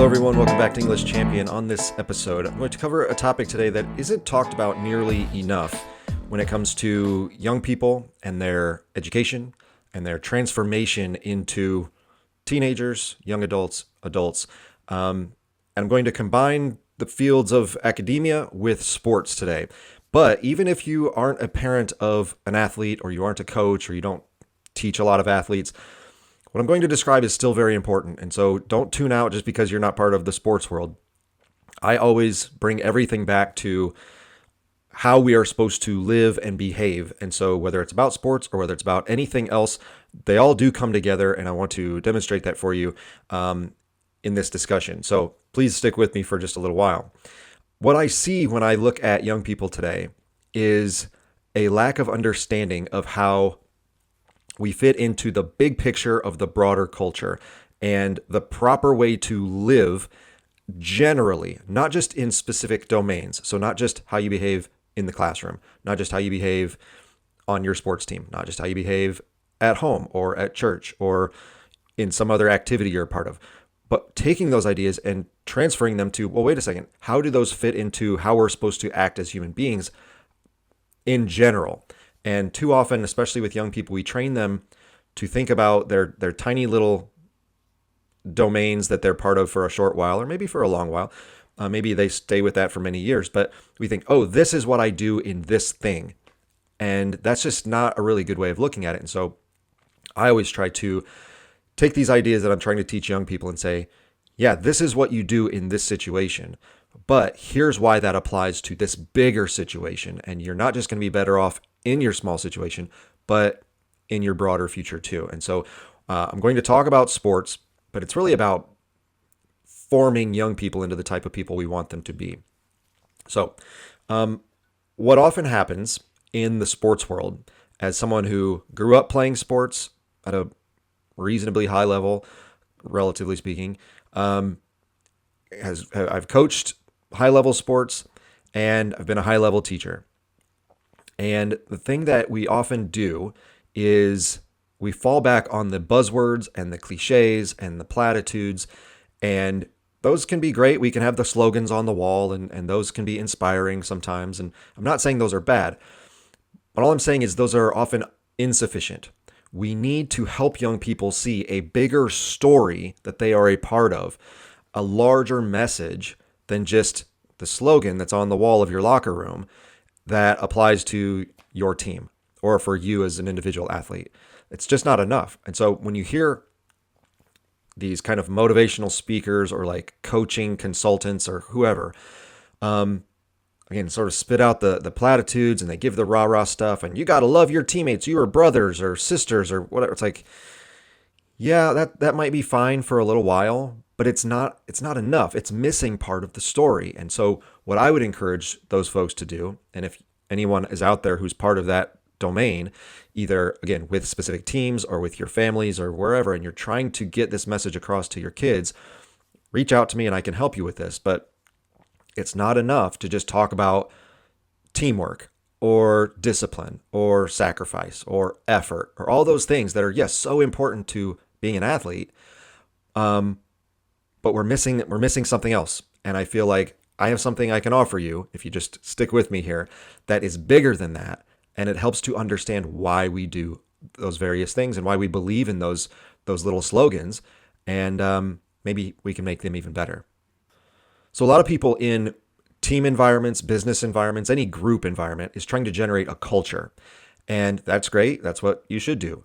Hello everyone, welcome back to English Champion. On this episode, I'm going to cover a topic today that isn't talked about nearly enough when it comes to young people and their education and their transformation into teenagers, young adults. And I'm going to combine the fields of academia with sports today. But even if you aren't a parent of an athlete, or you aren't a coach, or you don't teach a lot of athletes, what I'm going to describe is still very important. And so don't tune out just because you're not part of the sports world. I always bring everything back to how we are supposed to live and behave. And so whether it's about sports or whether it's about anything else, they all do come together. And I want to demonstrate that for you in this discussion. So please stick with me for just a little while. What I see when I look at young people today is a lack of understanding of how we fit into the big picture of the broader culture and the proper way to live generally, not just in specific domains. So not just how you behave in the classroom, not just how you behave on your sports team, not just how you behave at home or at church or in some other activity you're a part of, but taking those ideas and transferring them to, well, wait a second, how do those fit into how we're supposed to act as human beings in general? And too often, especially with young people, we train them to think about their tiny little domains that they're part of for a short while, or maybe for a long while. Maybe they stay with that for many years, but we think, oh, this is what I do in this thing. And that's just not a really good way of looking at it. And so I always try to take these ideas that I'm trying to teach young people and say, yeah, this is what you do in this situation, but here's why that applies to this bigger situation. And you're not just going to be better off in your small situation, but in your broader future too. And so I'm going to talk about sports, but it's really about forming young people into the type of people we want them to be. So what often happens in the sports world, as someone who grew up playing sports at a reasonably high level, relatively speaking, I've coached high level sports and I've been a high level teacher. And the thing that we often do is we fall back on the buzzwords and the cliches and the platitudes, and those can be great. We can have the slogans on the wall, and those can be inspiring sometimes. And I'm not saying those are bad, but all I'm saying is those are often insufficient. We need to help young people see a bigger story that they are a part of, a larger message than just the slogan that's on the wall of your locker room that applies to your team or for you as an individual athlete. It's just not enough. And so when you hear these kind of motivational speakers or like coaching consultants or whoever, again, sort of spit out the platitudes and they give the rah-rah stuff and you got to love your teammates, you are brothers or sisters or whatever. It's like, yeah, that might be fine for a little while, but it's not enough. It's missing part of the story. And so what I would encourage those folks to do, and if anyone is out there who's part of that domain, either again with specific teams or with your families or wherever, and you're trying to get this message across to your kids, reach out to me and I can help you with this. But it's not enough to just talk about teamwork or discipline or sacrifice or effort or all those things that are, yes, so important to being an athlete. But we're missing something else. And I feel like I have something I can offer you, if you just stick with me here, that is bigger than that. And it helps to understand why we do those various things and why we believe in those little slogans. And maybe we can make them even better. So a lot of people in team environments, business environments, any group environment is trying to generate a culture. And that's great. That's what you should do.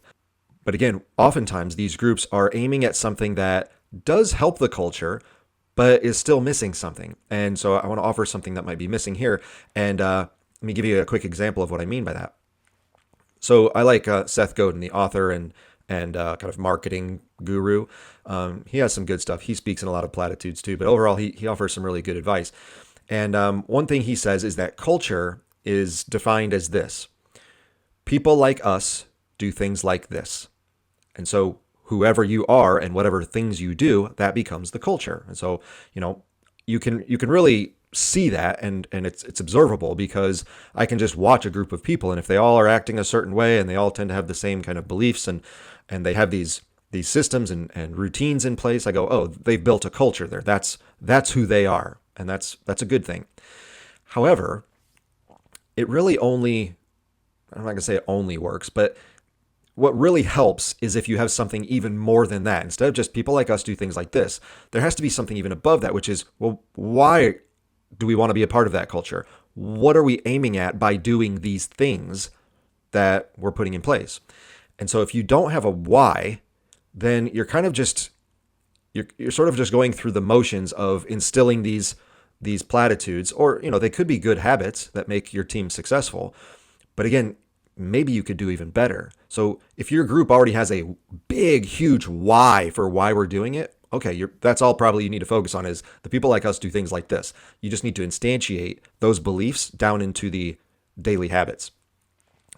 But again, oftentimes these groups are aiming at something that does help the culture, but is still missing something. And so I want to offer something that might be missing here. And let me give you a quick example of what I mean by that. So I like Seth Godin, the author and kind of marketing guru. He has some good stuff. He speaks in a lot of platitudes too, but overall he offers some really good advice. And one thing he says is that culture is defined as this: people like us do things like this. And so whoever you are and whatever things you do, that becomes the culture. And so, you can really see that and it's observable, because I can just watch a group of people, and if they all are acting a certain way and they all tend to have the same kind of beliefs and they have these these systems and routines in place, I go, oh, they've built a culture there. That's who they are. And that's a good thing. However, it really only, I'm not going to say it only works, but what really helps is if you have something even more than that. Instead of just people like us do things like this, there has to be something even above that, which is, well, why do we want to be a part of that culture? What are we aiming at by doing these things that we're putting in place? And so if you don't have a why, then you're kind of just, you're sort of just going through the motions of instilling these platitudes, or, they could be good habits that make your team successful. But again, maybe you could do even better. So if your group already has a big, huge why for why we're doing it, okay, that's all probably you need to focus on is the people like us do things like this. You just need to instantiate those beliefs down into the daily habits.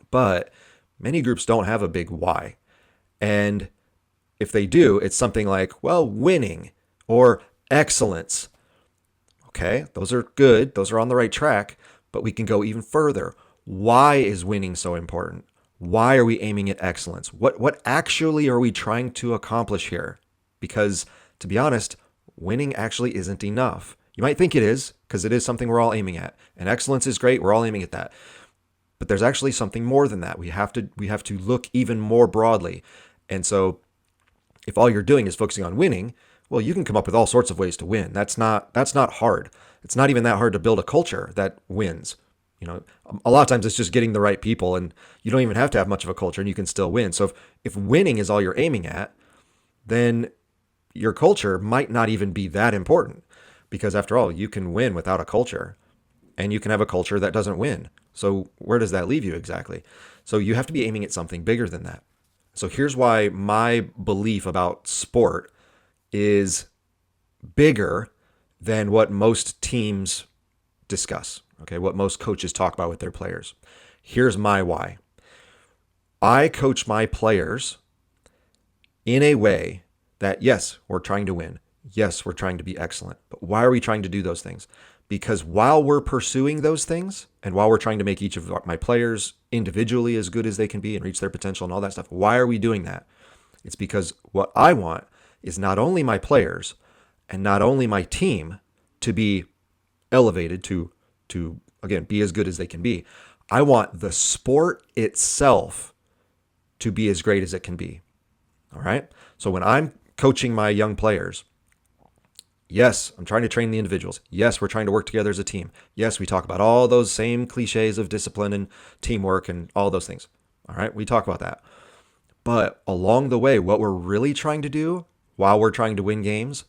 But many groups don't have a big why. And if they do, it's something like, well, winning or excellence. Okay, those are good. Those are on the right track, but we can go even further. Why is winning so important? Why are we aiming at excellence? What actually are we trying to accomplish here? Because to be honest, winning actually isn't enough. You might think it is, because it is something we're all aiming at. And excellence is great. We're all aiming at that. But there's actually something more than that. We have to look even more broadly. And so if all you're doing is focusing on winning, well, you can come up with all sorts of ways to win. That's not hard. It's not even that hard to build a culture that wins. A lot of times it's just getting the right people, and you don't even have to have much of a culture and you can still win. So if winning is all you're aiming at, then your culture might not even be that important, because after all, you can win without a culture, and you can have a culture that doesn't win. So where does that leave you exactly? So you have to be aiming at something bigger than that. So here's why my belief about sport is bigger than what most teams discuss. Okay, what most coaches talk about with their players. Here's my why. I coach my players in a way that, yes, we're trying to win. Yes, we're trying to be excellent. But why are we trying to do those things? Because while we're pursuing those things, and while we're trying to make each of my players individually as good as they can be and reach their potential and all that stuff, why are we doing that? It's because what I want is not only my players and not only my team to be elevated to again, be as good as they can be. I want the sport itself to be as great as it can be. All right? So when I'm coaching my young players, yes, I'm trying to train the individuals. Yes, we're trying to work together as a team. Yes, we talk about all those same cliches of discipline and teamwork and all those things. All right? We talk about that. But along the way, what we're really trying to do while we're trying to win games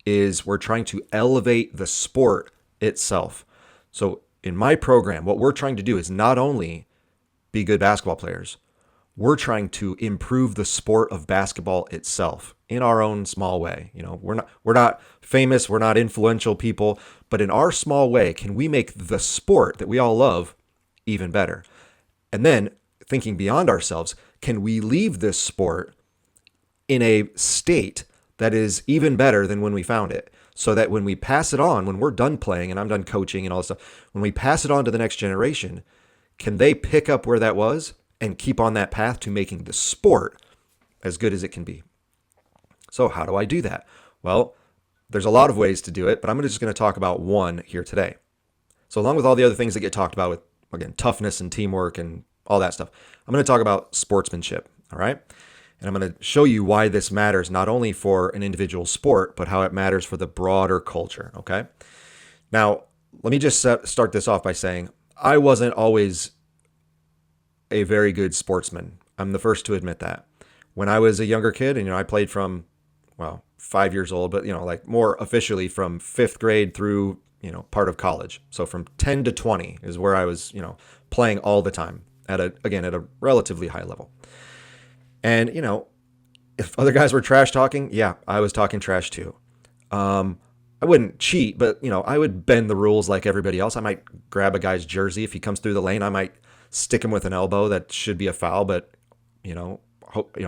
is we're trying to elevate the sport itself. So in my program, what we're trying to do is not only be good basketball players, we're trying to improve the sport of basketball itself in our own small way. We're not famous, we're not influential people, but in our small way, can we make the sport that we all love even better? And then thinking beyond ourselves, can we leave this sport in a state that is even better than when we found it? So that when we pass it on, when we're done playing and I'm done coaching and all this stuff, when we pass it on to the next generation, can they pick up where that was and keep on that path to making the sport as good as it can be? So how do I do that? Well, there's a lot of ways to do it, but I'm just going to talk about one here today. So along with all the other things that get talked about with, again, toughness and teamwork and all that stuff, I'm going to talk about sportsmanship, all right? And I'm going to show you why this matters not only for an individual sport, but how it matters for the broader culture, okay? Now, let me just start this off by saying I wasn't always a very good sportsman. I'm the first to admit that. When I was a younger kid, and I played from, 5 years old, but like more officially from 5th grade through, part of college. So from 10 to 20 is where I was, playing all the time at a relatively high level. And, if other guys were trash talking, yeah, I was talking trash too. I wouldn't cheat, but, I would bend the rules like everybody else. I might grab a guy's jersey. If he comes through the lane, I might stick him with an elbow. That should be a foul, but, I'm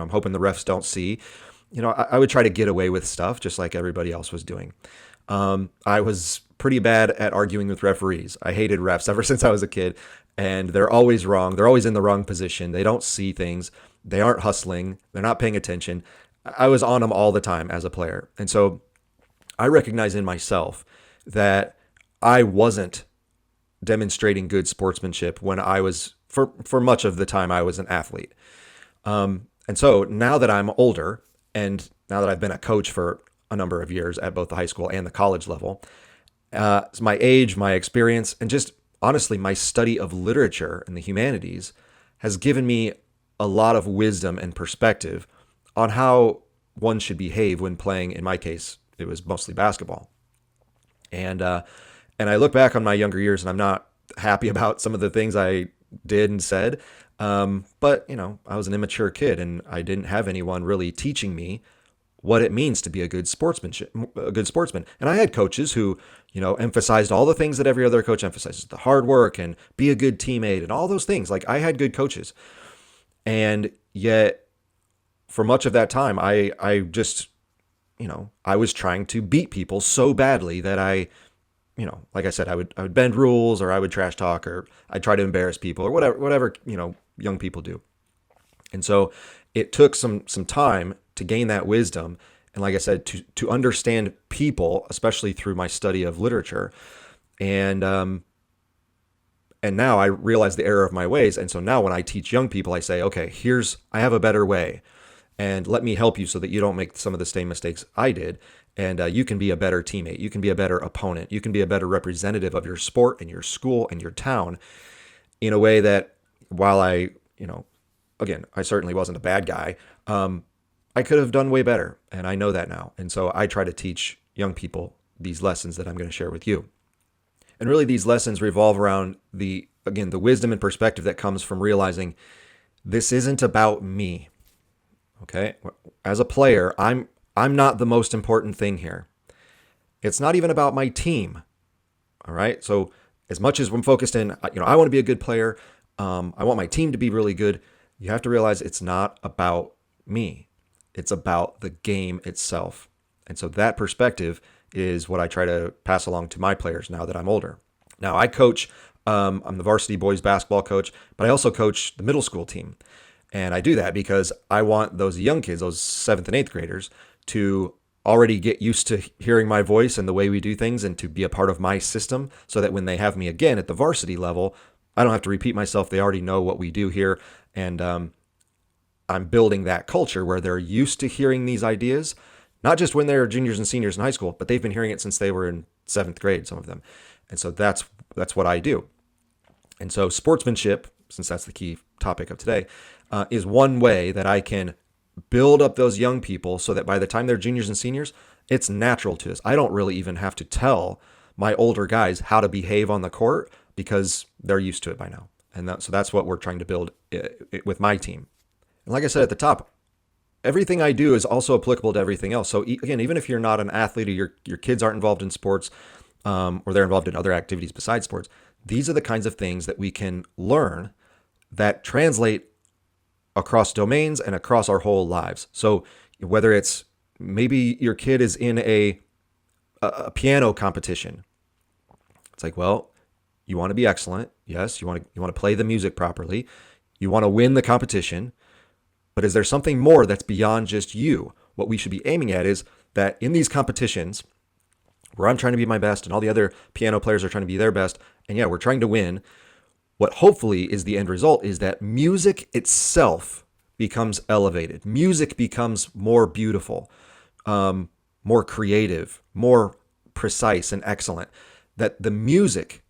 hoping the refs don't see. I would try to get away with stuff just like everybody else was doing. I was pretty bad at arguing with referees. I hated refs ever since I was a kid, and they're always wrong. They're always in the wrong position. They don't see things. They aren't hustling. They're not paying attention. I was on them all the time as a player. And so I recognize in myself that I wasn't demonstrating good sportsmanship when I was, for much of the time, I was an athlete. And so now that I'm older, and now that I've been a coach for a number of years at both the high school and the college level, my age, my experience, and just honestly, my study of literature and the humanities has given me a lot of wisdom and perspective on how one should behave when playing. In my case, it was mostly basketball. And I look back on my younger years, and I'm not happy about some of the things I did and said. But I was an immature kid, and I didn't have anyone really teaching me what it means to be a good sportsman. And I had coaches who, emphasized all the things that every other coach emphasizes: the hard work and be a good teammate and all those things. Like, I had good coaches, and yet for much of that time, I just, I was trying to beat people so badly that like I said, I would bend rules, or I would trash talk, or I'd try to embarrass people, or whatever, young people do. And so it took some time to gain that wisdom. And like I said, to understand people, especially through my study of literature. And now I realize the error of my ways. And so now when I teach young people, I say, okay, I have a better way, and let me help you so that you don't make some of the same mistakes I did. And you can be a better teammate. You can be a better opponent. You can be a better representative of your sport and your school and your town in a way that, while again, I certainly wasn't a bad guy, I could have done way better. And I know that now. And so I try to teach young people these lessons that I'm going to share with you. And really, these lessons revolve around the wisdom and perspective that comes from realizing this isn't about me. Okay? As a player, I'm not the most important thing here. It's not even about my team. All right? So as much as I'm focused in, I want to be a good player, I want my team to be really good, you have to realize it's not about me. It's about the game itself. And so that perspective is what I try to pass along to my players now that I'm older. Now, I coach, I'm the varsity boys basketball coach, but I also coach the middle school team. And I do that because I want those young kids, those 7th and 8th graders, to already get used to hearing my voice and the way we do things, and to be a part of my system, so that when they have me again at the varsity level, I don't have to repeat myself. They already know what we do here. And I'm building that culture where they're used to hearing these ideas, not just when they're juniors and seniors in high school, but they've been hearing it since they were in 7th grade, some of them. And so that's what I do. And so sportsmanship, since that's the key topic of today, is one way that I can build up those young people so that by the time they're juniors and seniors, it's natural to us. I don't really even have to tell my older guys how to behave on the court, because they're used to it by now. And so that's what we're trying to build with my team. And like I said at the top, everything I do is also applicable to everything else. So again, even if you're not an athlete, or your kids aren't involved in sports, or they're involved in other activities besides sports, these are the kinds of things that we can learn that translate across domains and across our whole lives. So whether it's, maybe your kid is in a piano competition, it's like, well, you want to be excellent. Yes, you want to play the music properly. You want to win the competition. But is there something more that's beyond just you? What we should be aiming at is that in these competitions, where I'm trying to be my best and all the other piano players are trying to be their best, and yeah, we're trying to win, what hopefully is the end result is that music itself becomes elevated. Music becomes more beautiful, more creative, more precise and excellent. That the music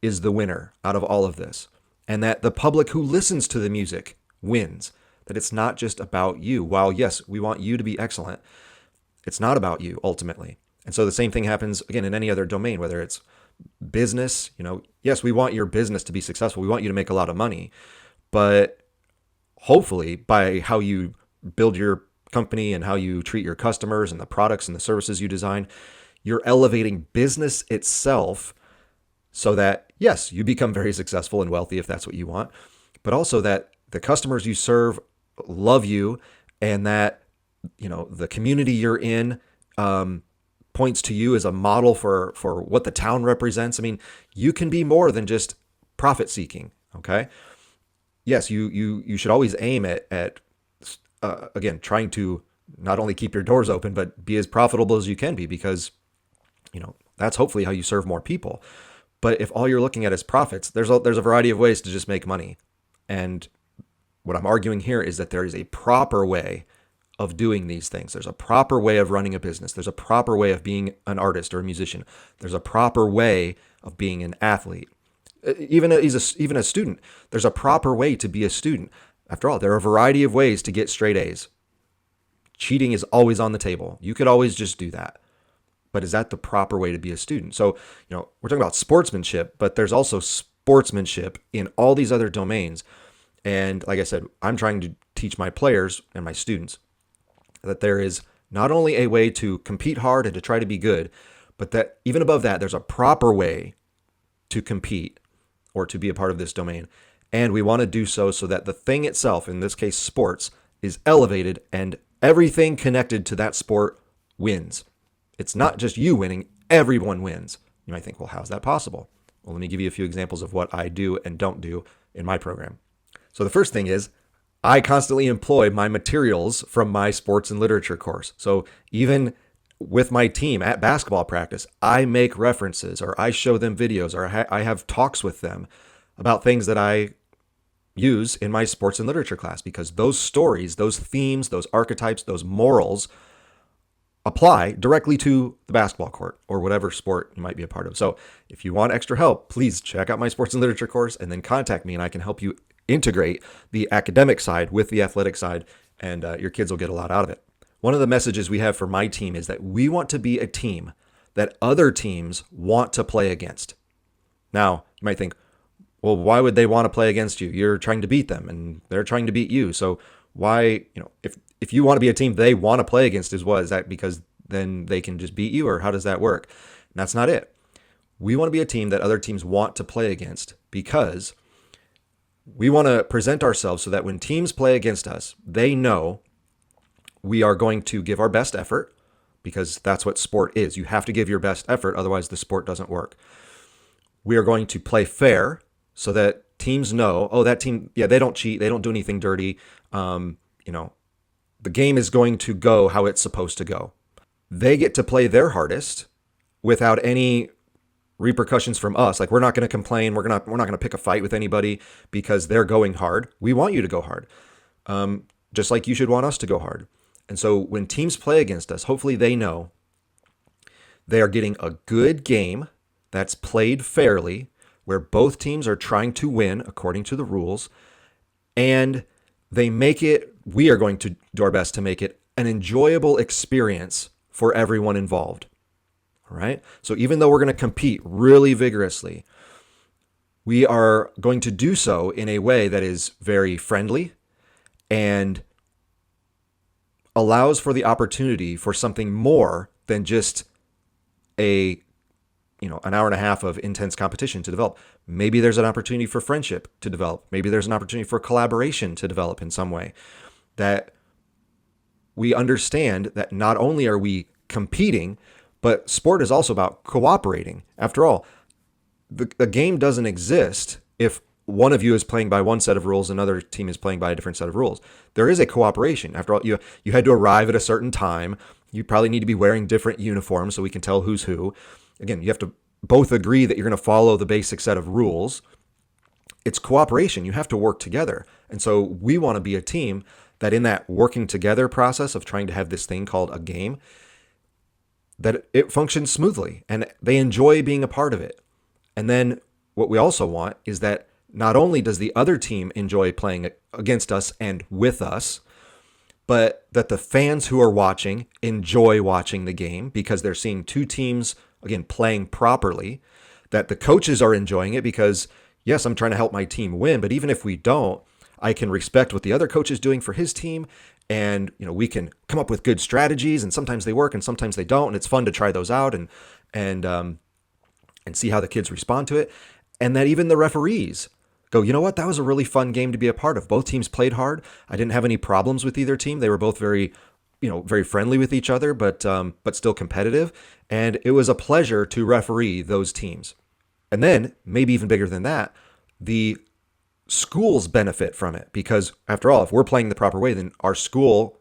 is the winner out of all of this. And that the public who listens to the music wins. That it's not just about you. While yes, we want you to be excellent, it's not about you ultimately. And so the same thing happens again in any other domain, whether it's business. Yes, we want your business to be successful. We want you to make a lot of money, but hopefully by how you build your company and how you treat your customers and the products and the services you design, you're elevating business itself so that, yes, you become very successful and wealthy if that's what you want, but also that the customers you serve love you, and that, the community you're in points to you as a model for what the town represents. I mean, you can be more than just profit seeking. Okay. Yes, you should always aim at again, trying to not only keep your doors open, but be as profitable as you can be, because, that's hopefully how you serve more people. But if all you're looking at is profits, there's a variety of ways to just make money. And what I'm arguing here is that there is a proper way of doing these things. There's a proper way of running a business. There's a proper way of being an artist or a musician. There's a proper way of being an athlete. Even a student, there's a proper way to be a student. After all, there are a variety of ways to get straight A's. Cheating is always on the table. You could always just do that. But is that the proper way to be a student? So, we're talking about sportsmanship, but there's also sportsmanship in all these other domains. And like I said, I'm trying to teach my players and my students that there is not only a way to compete hard and to try to be good, but that even above that, there's a proper way to compete or to be a part of this domain. And we want to do so that the thing itself, in this case sports, is elevated and everything connected to that sport wins. It's not just you winning, everyone wins. You might think, well, how's that possible? Well, let me give you a few examples of what I do and don't do in my program. So the first thing is I constantly employ my materials from my sports and literature course. So even with my team at basketball practice, I make references or I show them videos or I have talks with them about things that I use in my sports and literature class, because those stories, those themes, those archetypes, those morals apply directly to the basketball court or whatever sport you might be a part of. So if you want extra help, please check out my sports and literature course and then contact me and I can help you integrate the academic side with the athletic side, and your kids will get a lot out of it. One of the messages we have for my team is that we want to be a team that other teams want to play against. Now, you might think, well, why would they want to play against you? You're trying to beat them and they're trying to beat you. So why, if you want to be a team they want to play against, is that because then they can just beat you, or how does that work? And that's not it. We want to be a team that other teams want to play against, because we want to present ourselves so that when teams play against us, they know we are going to give our best effort, because that's what sport is. You have to give your best effort, otherwise the sport doesn't work. We are going to play fair so that teams know, oh, that team, yeah, they don't cheat, they don't do anything dirty. The game is going to go how it's supposed to go. They get to play their hardest without any repercussions from us. Like, we're not going to complain. We're not going to pick a fight with anybody because they're going hard. We want you to go hard, just like you should want us to go hard. And so when teams play against us, hopefully they know they are getting a good game that's played fairly, where both teams are trying to win according to the rules, and we are going to do our best to make it an enjoyable experience for everyone involved. All right. So even though we're going to compete really vigorously, we are going to do so in a way that is very friendly and allows for the opportunity for something more than just an hour and a half of intense competition to develop. Maybe there's an opportunity for friendship to develop. Maybe there's an opportunity for collaboration to develop in some way. That we understand that not only are we competing, but sport is also about cooperating. After all, the game doesn't exist if one of you is playing by one set of rules, another team is playing by a different set of rules. There is a cooperation. After all, you had to arrive at a certain time. You probably need to be wearing different uniforms so we can tell who's who. Again, you have to both agree that you're going to follow the basic set of rules. It's cooperation. You have to work together. And so we want to be a team that, in that working together process of trying to have this thing called a game, that it functions smoothly and they enjoy being a part of it. And then what we also want is that not only does the other team enjoy playing against us and with us, but that the fans who are watching enjoy watching the game because they're seeing two teams, again, playing properly, that the coaches are enjoying it because, yes, I'm trying to help my team win, but even if we don't, I can respect what the other coach is doing for his team, and we can come up with good strategies, and sometimes they work and sometimes they don't, and it's fun to try those out and see how the kids respond to it. And that even the referees go, you know what, that was a really fun game to be a part of. Both teams played hard. I didn't have any problems with either team. They were both very friendly with each other, but still competitive. And it was a pleasure to referee those teams. And then, maybe even bigger than that, the schools benefit from it because, after all, if we're playing the proper way, then our school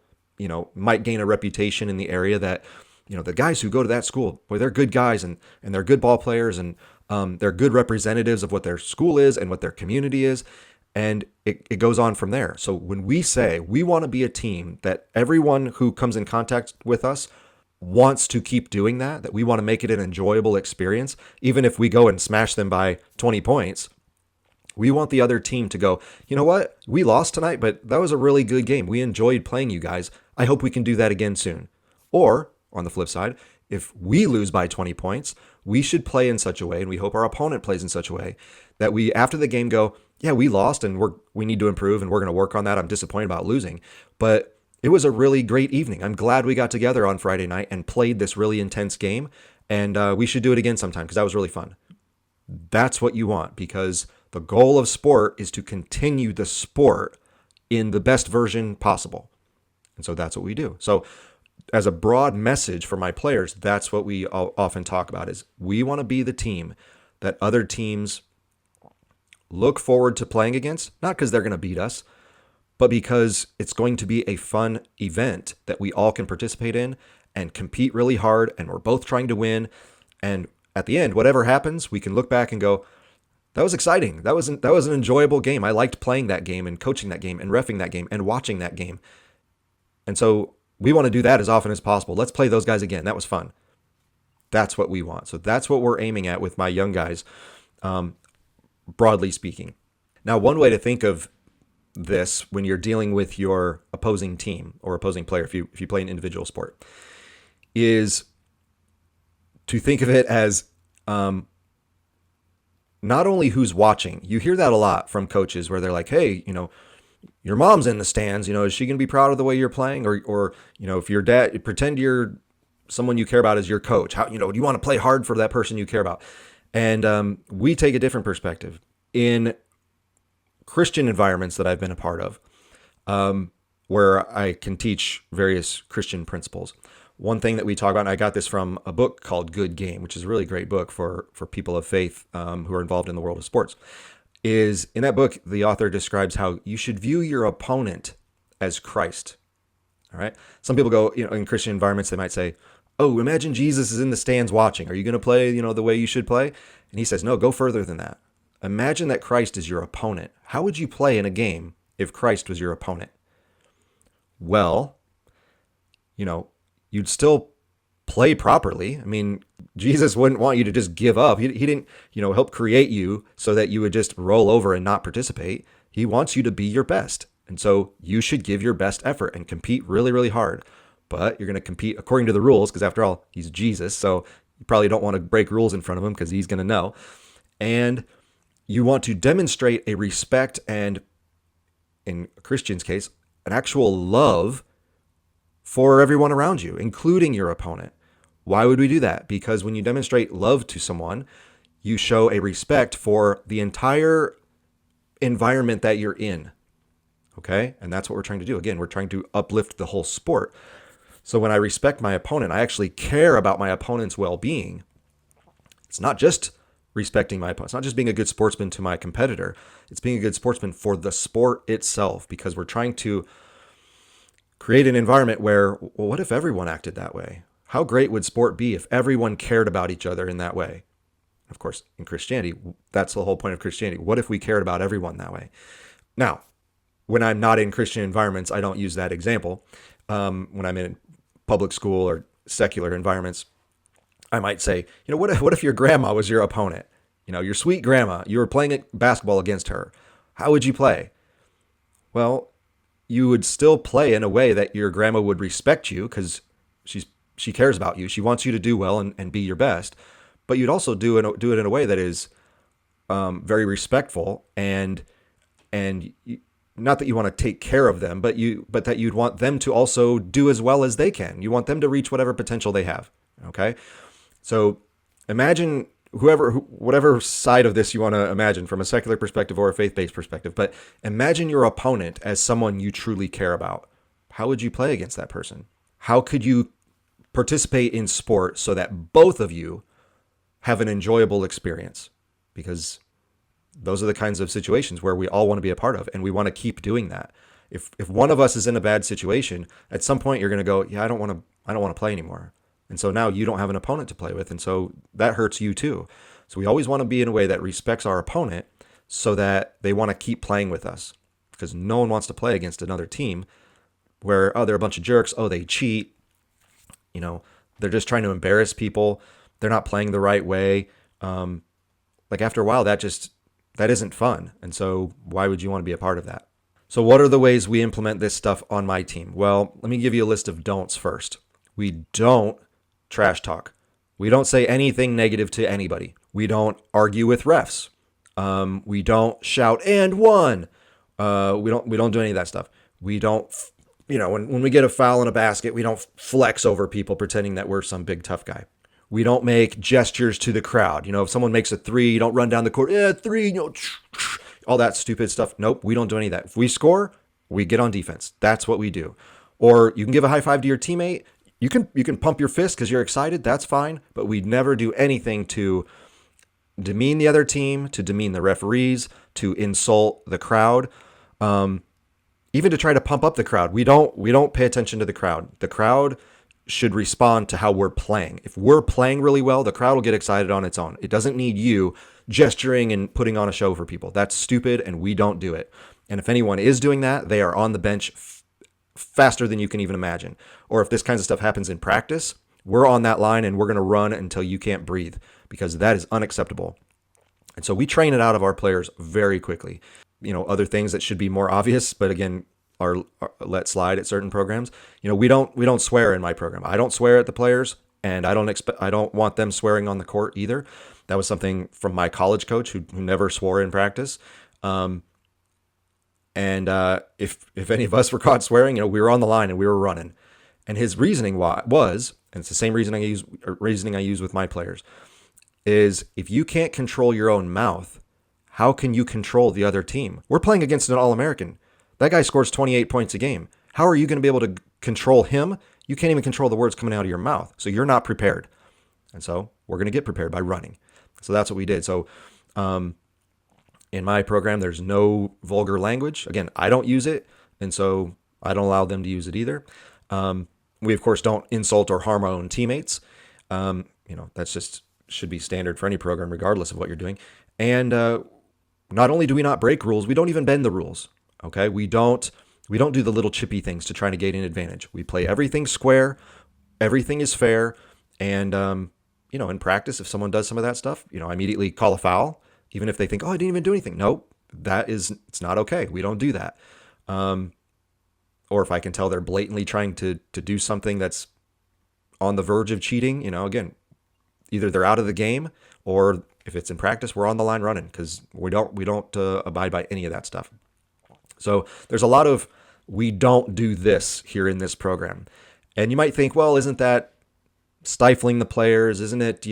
might gain a reputation in the area that, the guys who go to that school, boy, they're good guys and they're good ball players and they're good representatives of what their school is and what their community is. And it goes on from there. So when we say we want to be a team that everyone who comes in contact with us wants to keep doing that we want to make it an enjoyable experience, even if we go and smash them by 20 points, we want the other team to go, you know what? We lost tonight, but that was a really good game. We enjoyed playing you guys. I hope we can do that again soon. Or on the flip side, if we lose by 20 points, we should play in such a way, and we hope our opponent plays in such a way that we, after the game, go, yeah, we lost and we need to improve and we're going to work on that. I'm disappointed about losing, but it was a really great evening. I'm glad we got together on Friday night and played this really intense game, and we should do it again sometime because that was really fun. That's what you want, because the goal of sport is to continue the sport in the best version possible. And so that's what we do. So as a broad message for my players, that's what we often talk about is we want to be the team that other teams look forward to playing against, not because they're going to beat us, but because it's going to be a fun event that we all can participate in and compete really hard, and we're both trying to win. And at the end, whatever happens, we can look back and go, that was exciting. That was an enjoyable game. I liked playing that game and coaching that game and reffing that game and watching that game. And so we want to do that as often as possible. Let's play those guys again. That was fun. That's what we want. So that's what we're aiming at with my young guys, broadly speaking. Now, one way to think of this when you're dealing with your opposing team or opposing player, if you play an individual sport, is to think of it as not only who's watching. You hear that a lot from coaches where they're like, hey, your mom's in the stands, is she going to be proud of the way you're playing? Or if your dad, pretend you're someone you care about as your coach. How, do you want to play hard for that person you care about? And we take a different perspective. In Christian environments that I've been a part of, where I can teach various Christian principles, one thing that we talk about, and I got this from a book called Good Game, which is a really great book for people of faith who are involved in the world of sports, is in that book, the author describes how you should view your opponent as Christ. All right. Some people go, in Christian environments, they might say, oh, imagine Jesus is in the stands watching. Are you going to play, the way you should play? And he says, no, go further than that. Imagine that Christ is your opponent. How would you play in a game if Christ was your opponent? Well, you'd still play properly. I mean, Jesus wouldn't want you to just give up. He didn't, help create you so that you would just roll over and not participate. He wants you to be your best. And so you should give your best effort and compete really, really hard. But you're going to compete according to the rules because, after all, he's Jesus. So you probably don't want to break rules in front of him because he's going to know. And you want to demonstrate a respect and, in a Christian's case, an actual love for everyone around you, including your opponent. Why would we do that? Because when you demonstrate love to someone, you show a respect for the entire environment that you're in. Okay? And that's what we're trying to do. Again, we're trying to uplift the whole sport. So when I respect my opponent, I actually care about my opponent's well-being. It's not just respecting my opponent. It's not just being a good sportsman to my competitor. It's being a good sportsman for the sport itself, because we're trying to create an environment where, well, what if everyone acted that way? How great would sport be if everyone cared about each other in that way? Of course, in Christianity, that's the whole point of Christianity. What if we cared about everyone that way? Now, when I'm not in Christian environments, I don't use that example. When I'm in public school or secular environments, I might say, what if your grandma was your opponent? Your sweet grandma, you were playing basketball against her. How would you play? Well, you would still play in a way that your grandma would respect you because she cares about you. She wants you to do well and be your best. But you'd also do it in a way that is very respectful and not that you want to take care of them, but that you'd want them to also do as well as they can. You want them to reach whatever potential they have. Okay, so imagine whatever side of this you want to imagine, from a secular perspective or a faith-based perspective, but imagine your opponent as someone you truly care about. How would you play against that person? How could you participate in sport so that both of you have an enjoyable experience? Because those are the kinds of situations where we all want to be a part of, and we want to keep doing that. If one of us is in a bad situation, at some point you're going to go, yeah, I don't want to play anymore. And so now you don't have an opponent to play with. And so that hurts you too. So we always want to be in a way that respects our opponent so that they want to keep playing with us, because no one wants to play against another team where, oh, they're a bunch of jerks. Oh, they cheat. They're just trying to embarrass people. They're not playing the right way. Like after a while, that isn't fun. And so why would you want to be a part of that? So what are the ways we implement this stuff on my team? Well, let me give you a list of don'ts first. We don't trash talk. We don't say anything negative to anybody. We don't argue with refs. We don't shout and one. We don't do any of that stuff. We don't, when we get a foul in a basket, we don't flex over people pretending that we're some big tough guy. We don't make gestures to the crowd. If someone makes a three, you don't run down the court, three, all that stupid stuff. Nope, we don't do any of that. If we score, we get on defense. That's what we do. Or you can give a high five to your teammate. You can pump your fist because you're excited. That's fine. But we never do anything to demean the other team, to demean the referees, to insult the crowd, even to try to pump up the crowd. We don't pay attention to the crowd. The crowd should respond to how we're playing. If we're playing really well, the crowd will get excited on its own. It doesn't need you gesturing and putting on a show for people. That's stupid, and we don't do it. And if anyone is doing that, they are on the bench faster than you can even imagine. Or if this kinds of stuff happens in practice, we're on that line and we're going to run until you can't breathe, because that is unacceptable. And so we train it out of our players very quickly. Other things that should be more obvious, but again, are let slide at certain programs. We don't swear in my program. I don't swear at the players, and I don't want them swearing on the court either. That was something from my college coach who never swore in practice. And if any of us were caught swearing, we were on the line and we were running. And his reasoning was, and it's the same reasoning I use with my players, is if you can't control your own mouth, how can you control the other team? We're playing against an All-American. That guy scores 28 points a game. How are you going to be able to control him? You can't even control the words coming out of your mouth. So you're not prepared. And so we're going to get prepared by running. So that's what we did. So in my program, there's no vulgar language. Again, I don't use it, and so I don't allow them to use it either. We, of course, don't insult or harm our own teammates. That's just should be standard for any program, regardless of what you're doing. And not only do we not break rules, we don't even bend the rules. Okay, we don't do the little chippy things to try to gain an advantage. We play everything square, everything is fair, and in practice, if someone does some of that stuff, I immediately call a foul, even if they think, oh, I didn't even do anything. Nope, it's not okay. We don't do that. Or if I can tell they're blatantly trying to do something that's on the verge of cheating, again, either they're out of the game, or if it's in practice, we're on the line running, because we don't abide by any of that stuff. So there's a lot of we don't do this here in this program. And you might think, well, isn't that stifling the players? Isn't it,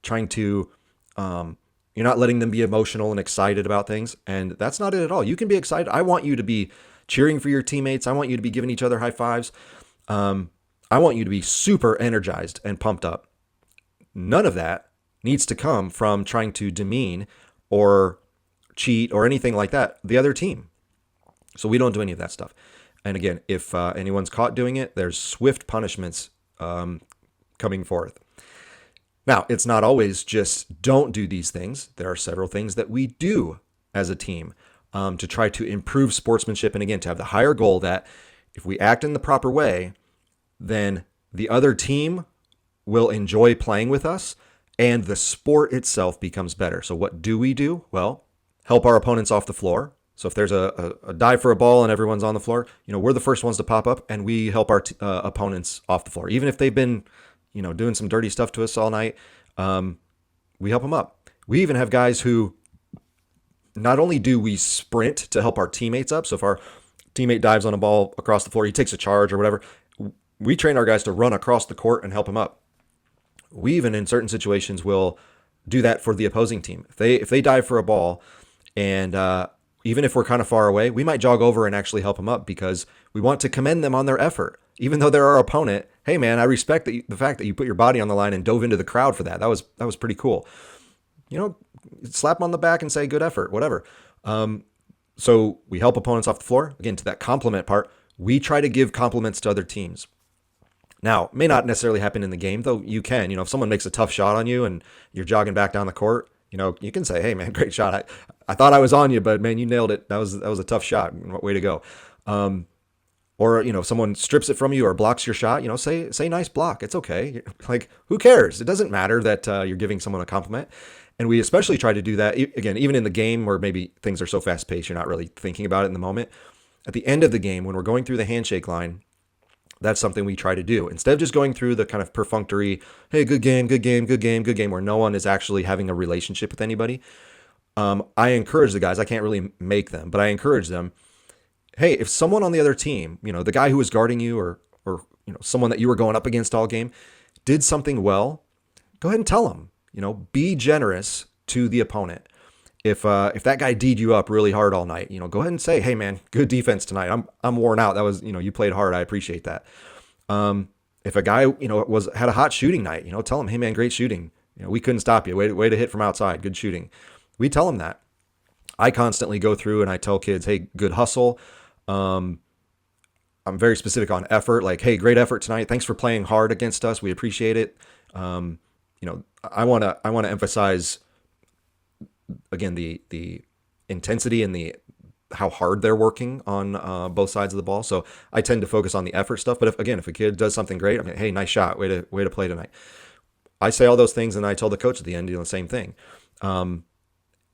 trying to, you're not letting them be emotional and excited about things? And that's not it at all. You can be excited. I want you to be cheering for your teammates. I want you to be giving each other high fives. I want you to be super energized and pumped up. None of that needs to come from trying to demean or cheat or anything like that the other team. So we don't do any of that stuff. And again, if anyone's caught doing it, there's swift punishments coming forth. Now, it's not always just don't do these things. There are several things that we do as a team to try to improve sportsmanship. And again, to have the higher goal that if we act in the proper way, then the other team will enjoy playing with us and the sport itself becomes better. So what do we do? Well, help our opponents off the floor. So if there's a dive for a ball and everyone's on the floor, we're the first ones to pop up and we help our opponents off the floor. Even if they've been, doing some dirty stuff to us all night, we help them up. We even have guys who not only do we sprint to help our teammates up. So if our teammate dives on a ball across the floor, he takes a charge or whatever, we train our guys to run across the court and help him up. We even in certain situations will do that for the opposing team. If they dive for a ball and, even if we're kind of far away, we might jog over and actually help them up because we want to commend them on their effort. Even though they're our opponent, hey man, I respect the fact that you put your body on the line and dove into the crowd for that. That was pretty cool. Slap them on the back and say good effort, whatever. So we help opponents off the floor. Again, to that compliment part, we try to give compliments to other teams. Now, it may not necessarily happen in the game, though you can. If someone makes a tough shot on you and you're jogging back down the court, you can say, hey, man, great shot. I thought I was on you, but, man, you nailed it. That was a tough shot. Way to go. Or, if someone strips it from you or blocks your shot, say nice block. It's okay. Like, who cares? It doesn't matter that you're giving someone a compliment. And we especially try to do that, again, even in the game where maybe things are so fast-paced, you're not really thinking about it in the moment. At the end of the game, when we're going through the handshake line, that's something we try to do. Instead of just going through the kind of perfunctory, hey, good game, good game, good game, good game, where no one is actually having a relationship with anybody, I encourage the guys, I can't really make them, but I encourage them, hey, if someone on the other team, the guy who was guarding you or someone that you were going up against all game did something well, go ahead and tell them. Be generous to the opponent. If that guy D'd you up really hard all night, go ahead and say, hey man, good defense tonight. I'm worn out. That was, you played hard. I appreciate that. If a guy, had a hot shooting night, tell him, hey man, great shooting. We couldn't stop you. Way to hit from outside. Good shooting. We tell him that. I constantly go through and I tell kids, hey, good hustle. I'm very specific on effort. Like, hey, great effort tonight. Thanks for playing hard against us. We appreciate it. I want to emphasize again the intensity and the how hard they're working on both sides of the ball. So I tend to focus on the effort stuff. But if a kid does something great, hey, nice shot. Way to play tonight. I say all those things and I tell the coach at the end, the same thing. And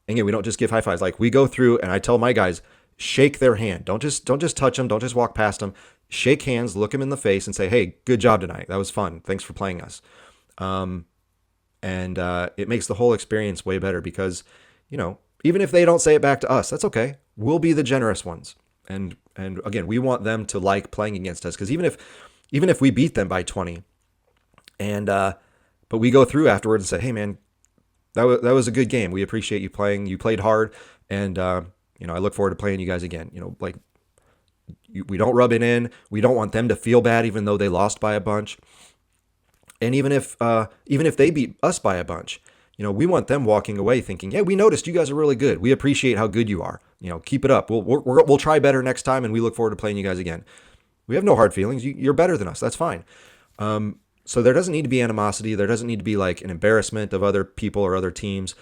again, we don't just give high fives. Like we go through and I tell my guys, shake their hand. Don't just touch them. Don't just walk past them. Shake hands, look them in the face and say, hey, good job tonight. That was fun. Thanks for playing us. And it makes the whole experience way better because, even if they don't say it back to us, that's okay. We'll be the generous ones. And again, we want them to like playing against us because even if we beat them by 20 and, but we go through afterwards and say, hey man, that was a good game. We appreciate you playing. You played hard. And, I look forward to playing you guys again. We don't rub it in. We don't want them to feel bad, even though they lost by a bunch. And even if they beat us by a bunch, we want them walking away thinking, yeah, we noticed you guys are really good. We appreciate how good you are. Keep it up. We'll try better next time, and we look forward to playing you guys again. We have no hard feelings. You're better than us. That's fine. So there doesn't need to be animosity. There doesn't need to be like an embarrassment of other people or other teams.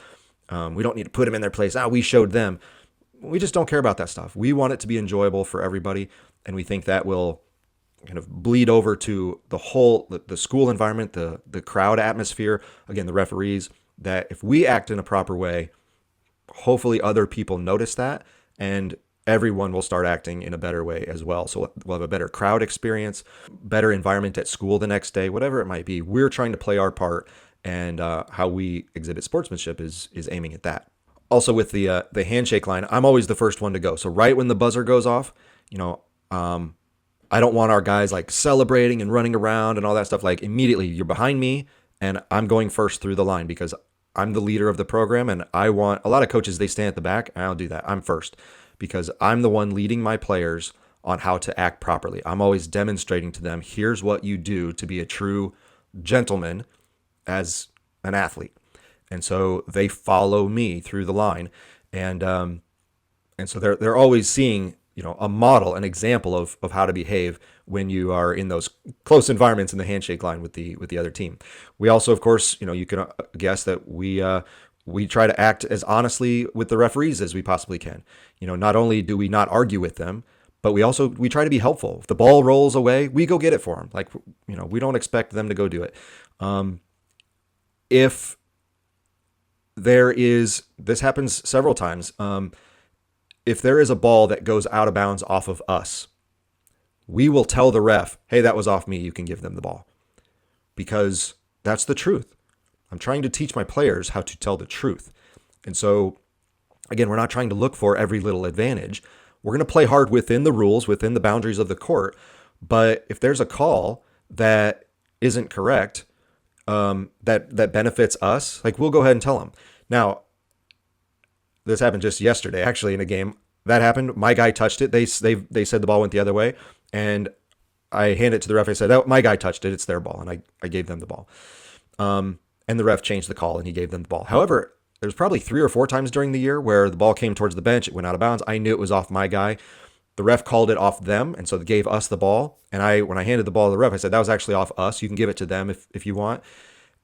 We don't need to put them in their place. We showed them. We just don't care about that stuff. We want it to be enjoyable for everybody, and we think that will kind of bleed over to the school environment, the crowd atmosphere, again, the referees, that if we act in a proper way, hopefully other people notice that and everyone will start acting in a better way as well. So we'll have a better crowd experience, better environment at school the next day, whatever it might be. We're trying to play our part, and how we exhibit sportsmanship is aiming at that. Also with the handshake line, I'm always the first one to go. So right when the buzzer goes off, I don't want our guys like celebrating and running around and all that stuff. Like immediately you're behind me and I'm going first through the line because I'm the leader of the program. And I want a lot of coaches, they stand at the back. I don't do that. I'm first because I'm the one leading my players on how to act properly. I'm always demonstrating to them, here's what you do to be a true gentleman as an athlete. And so they follow me through the line. And so they're always seeing, a model, an example of how to behave when you are in those close environments in the handshake line with the other team. We also, of course, you can guess that we try to act as honestly with the referees as we possibly can. Not only do we not argue with them, but we try to be helpful. If the ball rolls away, we go get it for them. Like, we don't expect them to go do it. If there is, this happens several times. If there is a ball that goes out of bounds off of us, we will tell the ref, hey, that was off me. You can give them the ball. Because that's the truth. I'm trying to teach my players how to tell the truth. And so, again, we're not trying to look for every little advantage. We're going to play hard within the rules, within the boundaries of the court. But if there's a call that isn't correct, that benefits us, like we'll go ahead and tell them. Now, this happened just yesterday, actually, in a game. That happened. My guy touched it. They said the ball went the other way, and I handed it to the ref. I said, oh, my guy touched it. It's their ball, and I gave them the ball. And the ref changed the call, and he gave them the ball. However, there's probably 3 or 4 times during the year where the ball came towards the bench, it went out of bounds. I knew it was off my guy. The ref called it off them, and so they gave us the ball. And when I handed the ball to the ref, I said, that was actually off us. You can give it to them if you want.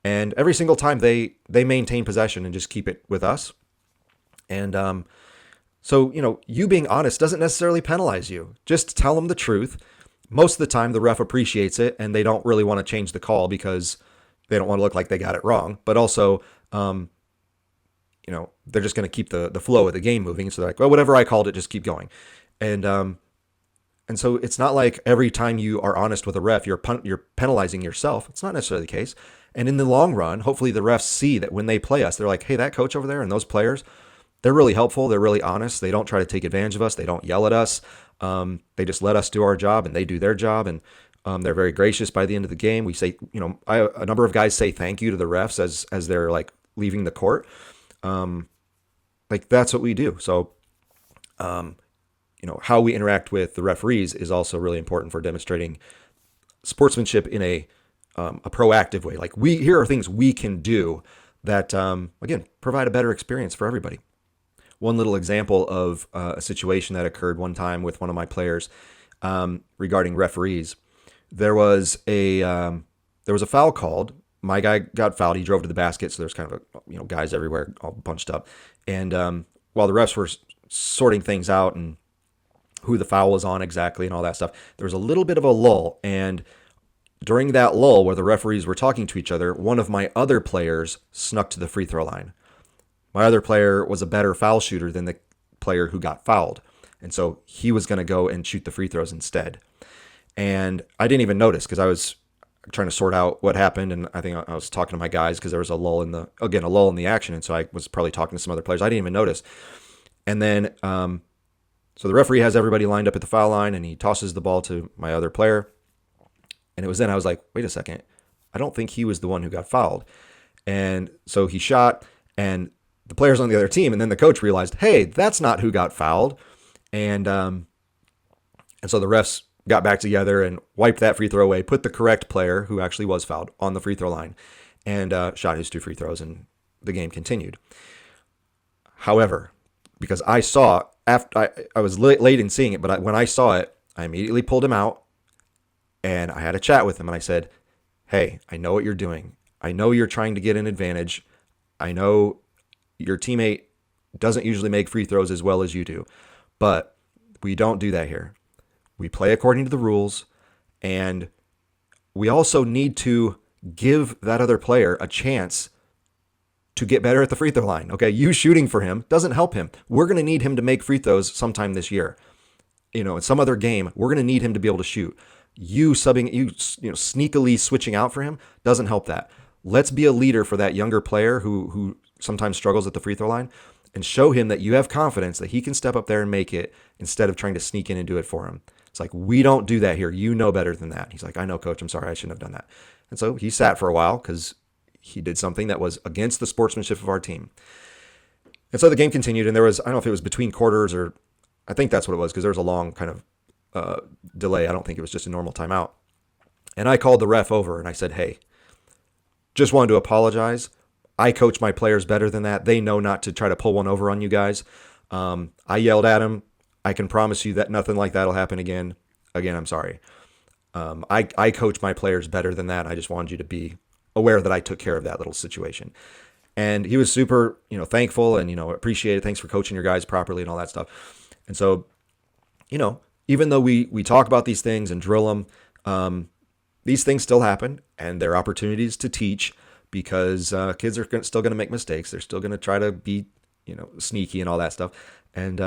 And every single time they maintain possession and just keep it with us. And so, you being honest doesn't necessarily penalize you. Just tell them the truth. Most of the time, the ref appreciates it, and they don't really want to change the call because they don't want to look like they got it wrong. But also, they're just going to keep the flow of the game moving. So they're like, well, whatever I called it, just keep going. And so it's not like every time you are honest with a ref, you're penalizing yourself. It's not necessarily the case. And in the long run, hopefully the refs see that when they play us, they're like, hey, that coach over there and those players, they're really helpful. They're really honest. They don't try to take advantage of us. They don't yell at us. They just let us do our job, and they do their job. And they're very gracious by the end of the game. We say, a number of guys say thank you to the refs as they're like leaving the court. That's what we do. So, how we interact with the referees is also really important for demonstrating sportsmanship in a proactive way. Like here are things we can do that, again, provide a better experience for everybody. One little example of a situation that occurred one time with one of my players regarding referees. There was a foul called. My guy got fouled. He drove to the basket, so there's kind of guys everywhere all bunched up. And while the refs were sorting things out and who the foul was on exactly and all that stuff, there was a little bit of a lull. And during that lull where the referees were talking to each other, one of my other players snuck to the free throw line. My other player was a better foul shooter than the player who got fouled. And so he was going to go and shoot the free throws instead. And I didn't even notice because I was trying to sort out what happened. And I think I was talking to my guys because there was a lull in the action. And so I was probably talking to some other players. I didn't even notice. And then, so the referee has everybody lined up at the foul line and he tosses the ball to my other player. And it was then I was like, wait a second. I don't think he was the one who got fouled. And so he shot and the players on the other team, and then the coach realized, hey, that's not who got fouled. And so the refs got back together and wiped that free throw away, put the correct player, who actually was fouled, on the free throw line, and shot his 2 free throws, and the game continued. However, because I saw, after I was late in seeing it, but when I saw it, I immediately pulled him out, and I had a chat with him, and I said, hey, I know what you're doing. I know you're trying to get an advantage. I know your teammate doesn't usually make free throws as well as you do, but we don't do that here. We play according to the rules, and we also need to give that other player a chance to get better at the free throw line. Okay, you shooting for him doesn't help him. We're going to need him to make free throws sometime this year. In some other game, we're going to need him to be able to shoot. You sneakily switching out for him doesn't help that. Let's be a leader for that younger player who sometimes struggles at the free throw line, and show him that you have confidence that he can step up there and make it instead of trying to sneak in and do it for him. It's like, we don't do that here. You know better than that. He's like, I know, coach. I'm sorry. I shouldn't have done that. And so he sat for a while because he did something that was against the sportsmanship of our team. And so the game continued, and there was, I don't know if it was between quarters or I think that's what it was because there was a long kind of delay. I don't think it was just a normal timeout. And I called the ref over and I said, hey, just wanted to apologize. I coach my players better than that. They know not to try to pull one over on you guys. I yelled at him. I can promise you that nothing like that will happen again. Again, I'm sorry. I coach my players better than that. I just wanted you to be aware that I took care of that little situation. And he was super, thankful and, appreciated. Thanks for coaching your guys properly and all that stuff. And so, even though we talk about these things and drill them, these things still happen, and they're opportunities to teach. Because kids are still going to make mistakes. They're still going to try to be, sneaky and all that stuff. And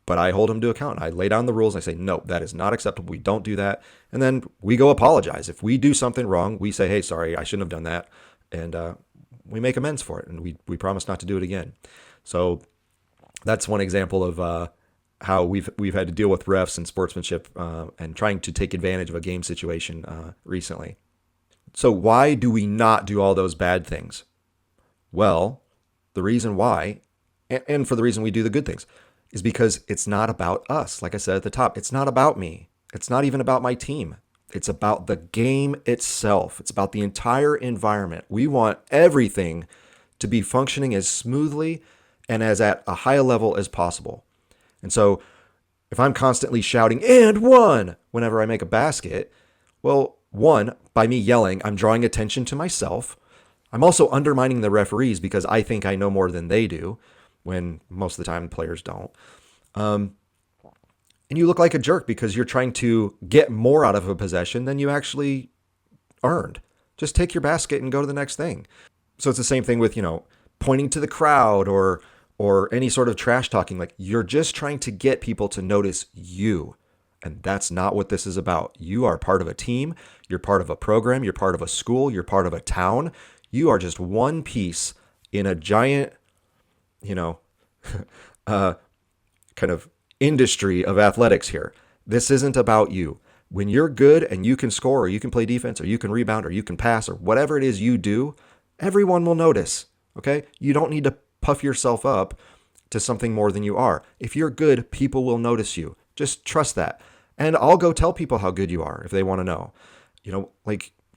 but I hold them to account. I lay down the rules. And I say, no, that is not acceptable. We don't do that. And then we go apologize. If we do something wrong, we say, hey, sorry, I shouldn't have done that. And we make amends for it. And we promise not to do it again. So that's one example of how we've had to deal with refs and sportsmanship and trying to take advantage of a game situation recently. So why do we not do all those bad things? Well, the reason why, and for the reason we do the good things, is because it's not about us. Like I said at the top, it's not about me. It's not even about my team. It's about the game itself. It's about the entire environment. We want everything to be functioning as smoothly and as at a high level as possible. And so if I'm constantly shouting, "and one," whenever I make a basket, well, one, by me yelling, I'm drawing attention to myself. I'm also undermining the referees because I think I know more than they do, when most of the time players don't. And you look like a jerk because you're trying to get more out of a possession than you actually earned. Just take your basket and go to the next thing. So it's the same thing with, pointing to the crowd or any sort of trash talking. Like, you're just trying to get people to notice you. And that's not what this is about. You are part of a team. You're part of a program. You're part of a school. You're part of a town. You are just one piece in a giant, kind of industry of athletics here. This isn't about you. When you're good and you can score or you can play defense or you can rebound or you can pass or whatever it is you do, everyone will notice. Okay? You don't need to puff yourself up to something more than you are. If you're good, people will notice you. Just trust that. And I'll go tell people how good you are if they want to know. You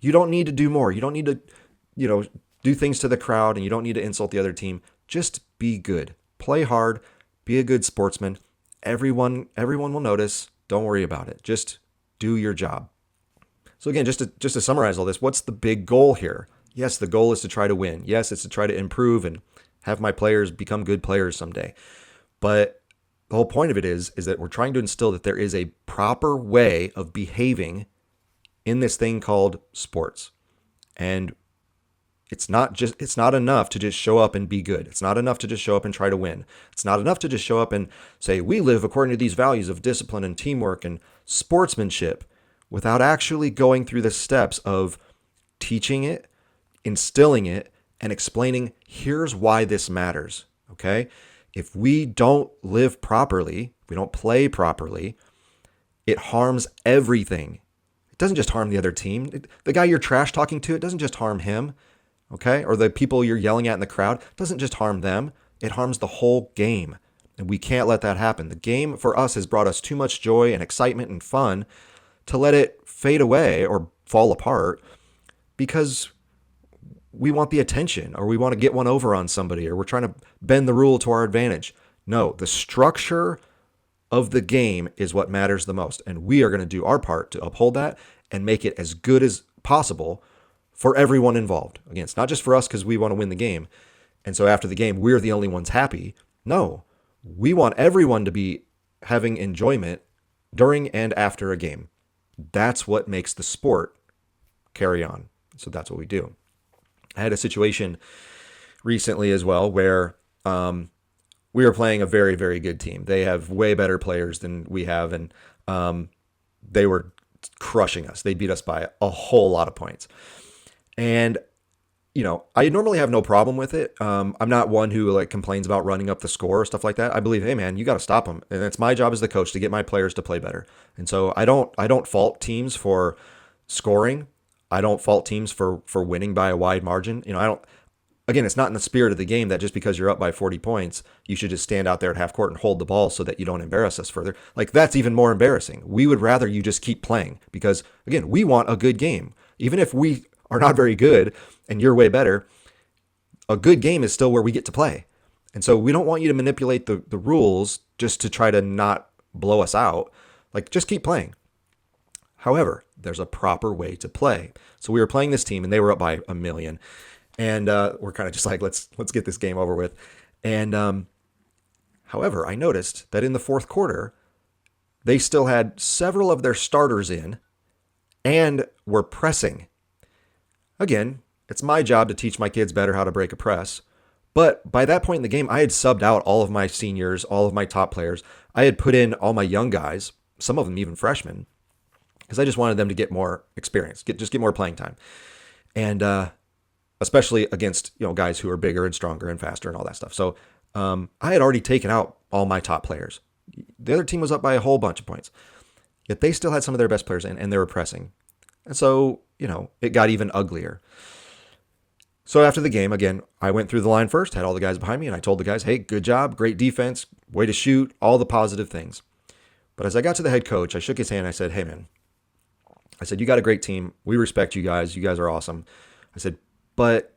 don't need to do more. You don't need to, do things to the crowd, and you don't need to insult the other team. Just be good. Play hard. Be a good sportsman. Everyone will notice. Don't worry about it. Just do your job. So again, just to summarize all this, what's the big goal here? Yes, the goal is to try to win. Yes, it's to try to improve and have my players become good players someday. But the whole point of it is that we're trying to instill that there is a proper way of behaving in this thing called sports. And it's not enough to just show up and be good. It's not enough to just show up and try to win. It's not enough to just show up and say, we live according to these values of discipline and teamwork and sportsmanship, without actually going through the steps of teaching it, instilling it, and explaining, here's why this matters. Okay? If we don't live properly, if we don't play properly, it harms everything. It doesn't just harm the other team. The guy you're trash talking to, it doesn't just harm him, okay? Or the people you're yelling at in the crowd, it doesn't just harm them. It harms the whole game. And we can't let that happen. The game for us has brought us too much joy and excitement and fun to let it fade away or fall apart because we want the attention, or we want to get one over on somebody, or we're trying to bend the rule to our advantage. No, the structure of the game is what matters the most. And we are going to do our part to uphold that and make it as good as possible for everyone involved. Again, it's not just for us because we want to win the game. And so after the game, we're the only ones happy. No, we want everyone to be having enjoyment during and after a game. That's what makes the sport carry on. So that's what we do. I had a situation recently as well where we were playing a very, very good team. They have way better players than we have, and they were crushing us. They beat us by a whole lot of points. And, I normally have no problem with it. I'm not one who complains about running up the score or stuff like that. I believe, hey man, you got to stop them. And it's my job as the coach to get my players to play better. And so I don't fault teams for scoring. I don't fault teams for winning by a wide margin. Again, it's not in the spirit of the game that just because you're up by 40 points, you should just stand out there at half court and hold the ball so that you don't embarrass us further. That's even more embarrassing. We would rather you just keep playing because, again, we want a good game. Even if we are not very good and you're way better, a good game is still where we get to play. And so we don't want you to manipulate the rules just to try to not blow us out. Just keep playing. However, there's a proper way to play. So we were playing this team and they were up by 1 million. And we're kind of just let's get this game over with. And however, I noticed that in the fourth quarter, they still had several of their starters in and were pressing. Again, it's my job to teach my kids better how to break a press. But by that point in the game, I had subbed out all of my seniors, all of my top players. I had put in all my young guys, some of them even freshmen, because I just wanted them to get more experience, get more playing time. And especially against guys who are bigger and stronger and faster and all that stuff. So I had already taken out all my top players. The other team was up by a whole bunch of points. Yet they still had some of their best players in, and they were pressing. And so, it got even uglier. So after the game, again, I went through the line first, had all the guys behind me, and I told the guys, hey, good job, great defense, way to shoot, all the positive things. But as I got to the head coach, I shook his hand and I said, hey, man, I said, you got a great team. We respect you guys. You guys are awesome. I said, but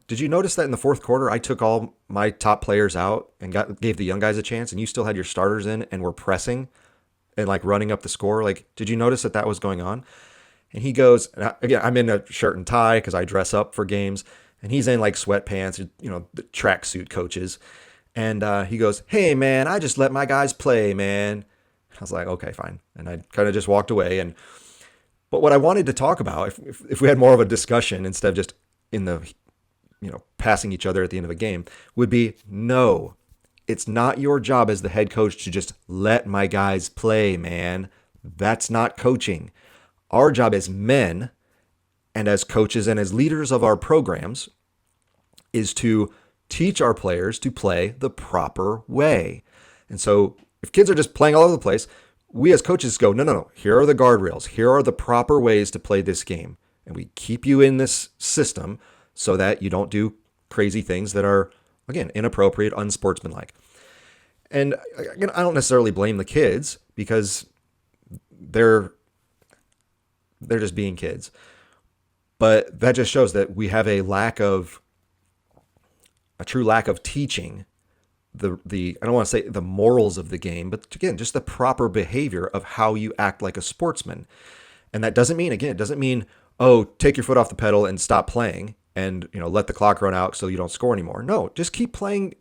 did you notice that in the fourth quarter, I took all my top players out and gave the young guys a chance, and you still had your starters in and were pressing and like running up the score? Like, did you notice that was going on? And he goes, and again, I'm in a shirt and tie because I dress up for games, and he's in like sweatpants, the tracksuit coaches. And he goes, "Hey, man, I just let my guys play, man." I was like, okay, fine. And I kind of just walked away. But what I wanted to talk about, if we had more of a discussion instead of just in the, passing each other at the end of a game, would be no, it's not your job as the head coach to just let my guys play, man. That's not coaching. Our job as men and as coaches and as leaders of our programs is to teach our players to play the proper way. And so if kids are just playing all over the place, we as coaches go, no, here are the guardrails. Here are the proper ways to play this game. And we keep you in this system so that you don't do crazy things that are, again, inappropriate, unsportsmanlike. And again, I don't necessarily blame the kids because they're just being kids. But that just shows that we have a true lack of teaching the I don't want to say the morals of the game, but again, just the proper behavior of how you act like a sportsman. And that doesn't mean, oh, take your foot off the pedal and stop playing and, let the clock run out so you don't score anymore. No, just keep playing,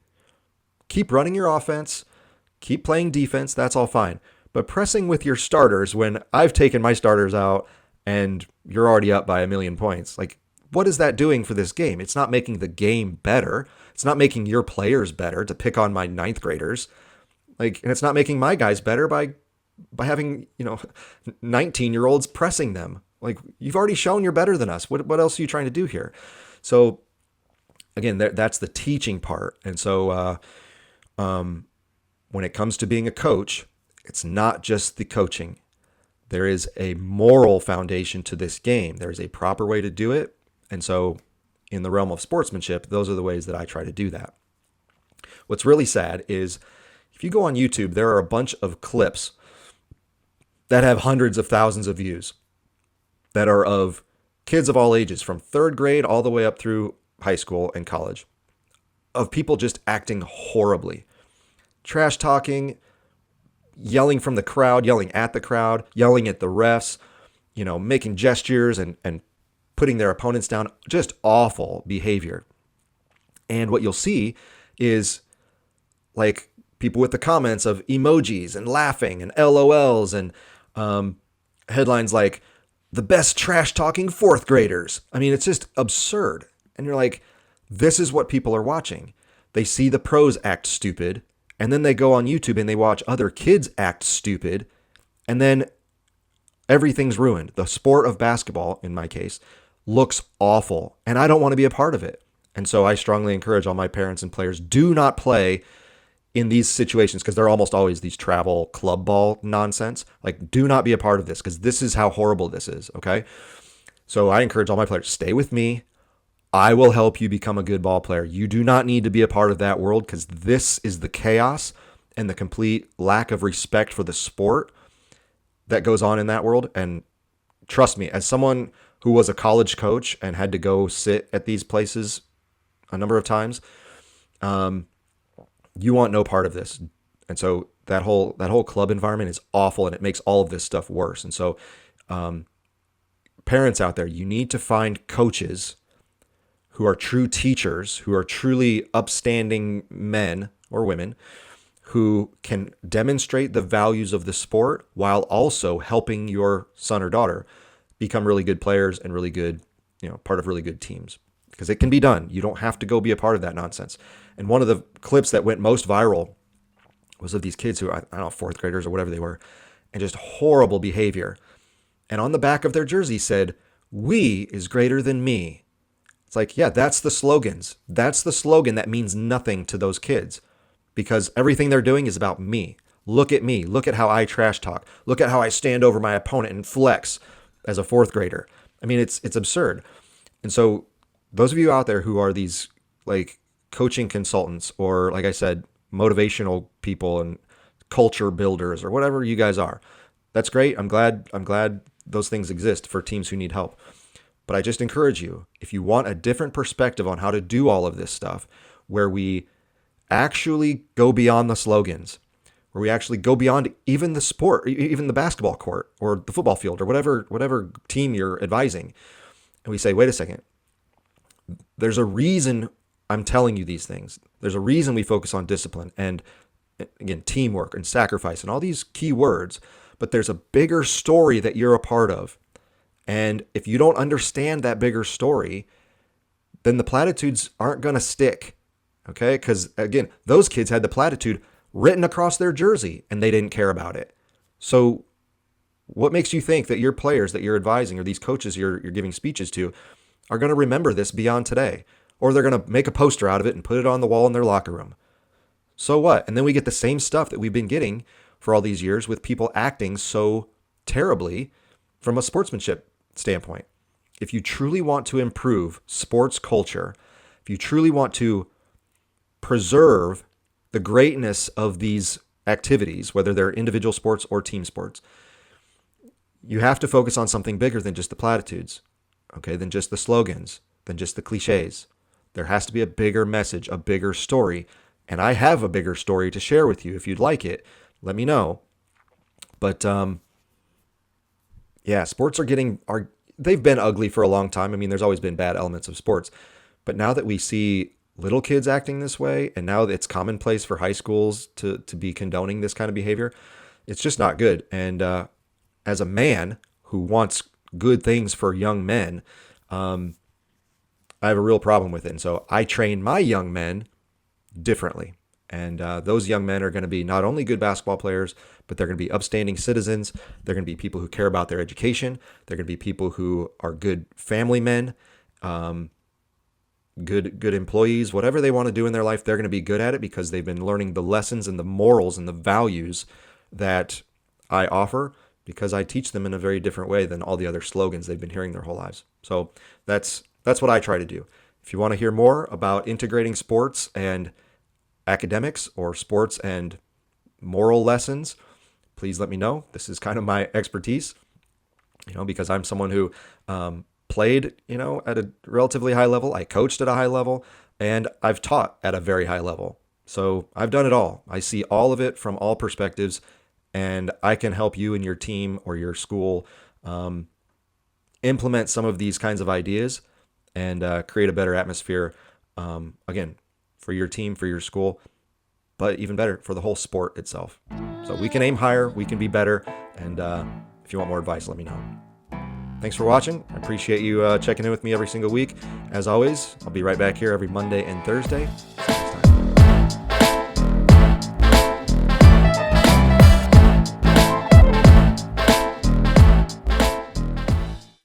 keep running your offense, keep playing defense. That's all fine. But pressing with your starters when I've taken my starters out and you're already up by 1,000,000 points, like, what is that doing for this game? It's not making the game better. It's not making your players better to pick on my ninth graders. And it's not making my guys better by having, 19-year-olds pressing them. Like, you've already shown you're better than us. What else are you trying to do here? So again, that's the teaching part. And so when it comes to being a coach, it's not just the coaching. There is a moral foundation to this game. There is a proper way to do it. And so in the realm of sportsmanship, those are the ways that I try to do that. What's really sad is if you go on YouTube, there are a bunch of clips that have hundreds of thousands of views that are of kids of all ages, from third grade all the way up through high school and college, of people just acting horribly, trash talking, yelling from the crowd, yelling at the crowd, yelling at the refs, making gestures and putting their opponents down, just awful behavior. And what you'll see is like people with the comments of emojis and laughing and LOLs and headlines like the best trash talking fourth graders. I mean, it's just absurd. And you're like, this is what people are watching. They see the pros act stupid, and then they go on YouTube and they watch other kids act stupid, and then everything's ruined. The sport of basketball, in my case, looks awful, and I don't want to be a part of it. And so I strongly encourage all my parents and players, do not play in these situations, because they're almost always these travel club ball nonsense. Like, do not be a part of this, because this is how horrible this is, okay? So I encourage all my players, stay with me. I will help you become a good ball player. You do not need to be a part of that world, because this is the chaos and the complete lack of respect for the sport that goes on in that world. And trust me, as someone who was a college coach and had to go sit at these places a number of times, you want no part of this. And so that whole club environment is awful, and it makes all of this stuff worse. And so parents out there, you need to find coaches who are true teachers, who are truly upstanding men or women who can demonstrate the values of the sport while also helping your son or daughter become really good players and really good, part of really good teams. Because it can be done. You don't have to go be a part of that nonsense. And one of the clips that went most viral was of these kids who, I don't know, fourth graders or whatever they were, and just horrible behavior. And on the back of their jersey said, "We is greater than me." It's like, yeah, that's the slogans. That's the slogan that means nothing to those kids, because everything they're doing is about me. Look at me. Look at how I trash talk. Look at how I stand over my opponent and flex as a fourth grader. I mean, it's absurd. And so those of you out there who are these like coaching consultants, or like I said, motivational people and culture builders, or whatever you guys are, that's great. I'm glad those things exist for teams who need help. But I just encourage you, if you want a different perspective on how to do all of this stuff, where we actually go beyond the slogans, where we actually go beyond even the sport, even the basketball court or the football field or whatever team you're advising, and we say, wait a second, there's a reason I'm telling you these things. There's a reason we focus on discipline and, again, teamwork and sacrifice and all these key words, but there's a bigger story that you're a part of. And if you don't understand that bigger story, then the platitudes aren't going to stick. Okay? Because, again, those kids had the platitude written across their jersey and they didn't care about it. So what makes you think that your players that you're advising or these coaches you're giving speeches to are going to remember this beyond today? Or they're going to make a poster out of it and put it on the wall in their locker room. So what? And then we get the same stuff that we've been getting for all these years with people acting so terribly from a sportsmanship standpoint. If you truly want to improve sports culture, if you truly want to preserve the greatness of these activities, whether they're individual sports or team sports, you have to focus on something bigger than just the platitudes, okay, than just the slogans, than just the cliches. There has to be a bigger message, a bigger story. And I have a bigger story to share with you. If you'd like it, let me know. But yeah, sports they've been ugly for a long time. I mean, there's always been bad elements of sports. But now that we see little kids acting this way, and now it's commonplace for high schools to be condoning this kind of behavior, it's just not good. And as a man who wants good things for young men, I have a real problem with it. And so I train my young men differently. And those young men are going to be not only good basketball players, but they're going to be upstanding citizens. They're going to be people who care about their education. They're going to be people who are good family men, good employees. Whatever they want to do in their life, they're going to be good at it because they've been learning the lessons and the morals and the values that I offer, because I teach them in a very different way than all the other slogans they've been hearing their whole lives. So that's what I try to do. If you want to hear more about integrating sports and academics or sports and moral lessons, please let me know. This is kind of my expertise, because I'm someone who played, at a relatively high level. I coached at a high level, and I've taught at a very high level. So I've done it all. I see all of it from all perspectives, and I can help you and your team or your school implement some of these kinds of ideas and create a better atmosphere, again, for your team, for your school, but even better, for the whole sport itself. So we can aim higher, we can be better, and if you want more advice, let me know. Thanks for watching. I appreciate you checking in with me every single week. As always, I'll be right back here every Monday and Thursday.